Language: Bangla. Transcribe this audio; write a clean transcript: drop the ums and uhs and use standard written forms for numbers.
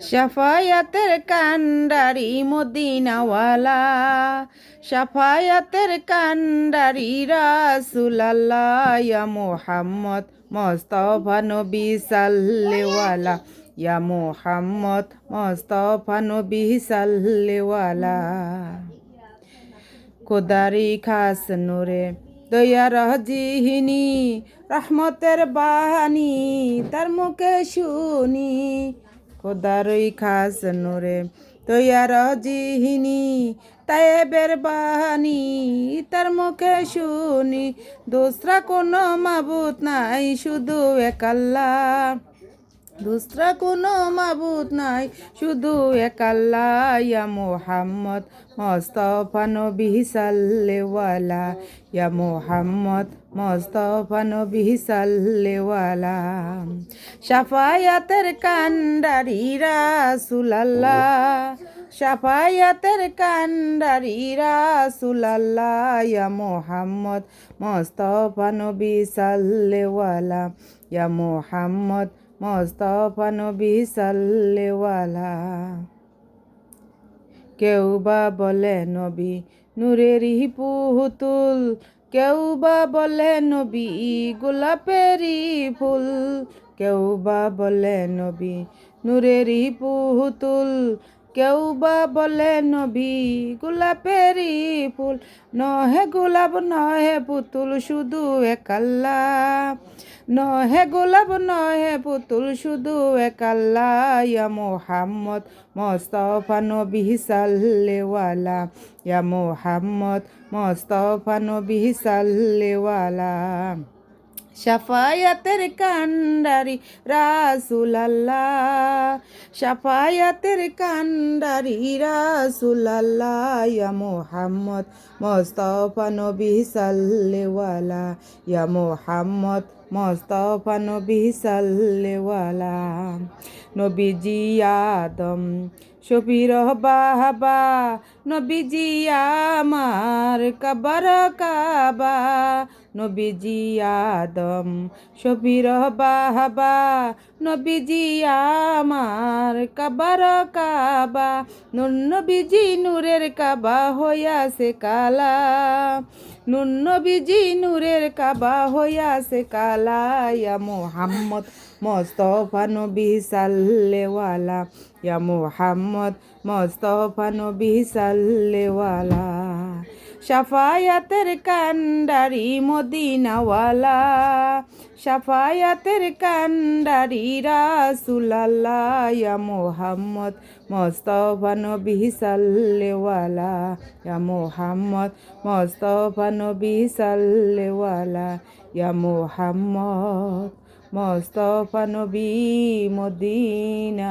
শাফায়াতের কান্ডারি মদিনাওয়ালা, শাফায়াতের কান্ডারি রাসূলুল্লাহ, ইয়া মুহাম্মদ মুস্তাফা নবী সাল্লেওয়ালা, ইয়া মুহাম্মদ মুস্তাফা নবী সাল্লেওয়ালা। খোদারি খাস নূরে দয়ার জিহিনী, রহমতের বাহানি তার মুখে শুনি। খোদারই খাস নূরে দয়ার জিহিনী, তায়েবের বাহানি তার মুখে শুনি। দোসরা কোনো মাবুদ নাই শুধু এক আল্লাহ, দুসরা কোনো মাবুদ নাই শুধু এক আল্লাহ, ইয়া মুহাম্মদ মুস্তাফা নবী সাল্লেওয়ালা, ইয়া মুহাম্মদ মুস্তাফা নবী সাল্লেওয়ালা। শাফায়াতের কান্ডারি রাসূলুল্লাহ, শাফায়াতের কান্ডারি রাসূলুল্লাহ, ইয়া মুহাম্মদ মুস্তাফা নবী সাল্লেওয়ালা, ইয়া মুহাম্মদ মুস্তাফা নবী সাল্লেওয়ালা। কেউ বা বলে নবী নূরেরই পুতুল, কেউ বা বলে নবী গোলাপেরই ফুল। কেউ বা বলে নবী নূরেরই পুতুল, কেউ বা বলে নবী গোলাপেরই ফুল। নহে গোলাপ নহে পুতুল শুধু এক আল্লাহ, নহে গোলাপ নহে পুতুল শুধু এক আল্লাহ, ইয়া মুহাম্মদ মুস্তাফা নবী সাল্লেওয়ালা, ইয়া মুহাম্মদ মুস্তাফা নবী সাল্লেওয়ালা। শাফায়াতের কান্ডারি রাসূলুল্লাহ, শাফায়াতের কান্ডারি রাসূলুল্লাহ, ইয়া মুহাম্মদ মুস্তাফা নবী সাল্লেওয়ালা, ইয়া মুহাম্মদ মুস্তাফা নবী সাল্লেওয়ালা। নবীজি আদম শফির বাবা, নবীজি আমার কবর কাবা। নবীজি আদম শফির বাবা, নবীজি আমার কবর কাবা। নবীজি নূরের কাবা হইয়াছে কালা, নবীজি নূরের কাবা হইয়াছে কালা, ইয়া মুহাম্মদ মুস্তাফা নবী সাল্লেওয়ালা, ইয়া মুহাম্মদ মুস্তাফা নবী সাল্লেওয়ালা। শাফায়াতের কান্ডারি মদিনাওয়ালা, শাফায়াতের কান্ডারি রাসূলুল্লাহ, ইয়া মুহাম্মদ মুস্তাফা নবী সাল্লেওয়ালা, ইয়া মুহাম্মদ মুস্তাফা নবী সাল্লেওয়ালা, ইয়া মুহাম্মদ মুস্তাফা নবী মদিনাওয়ালা।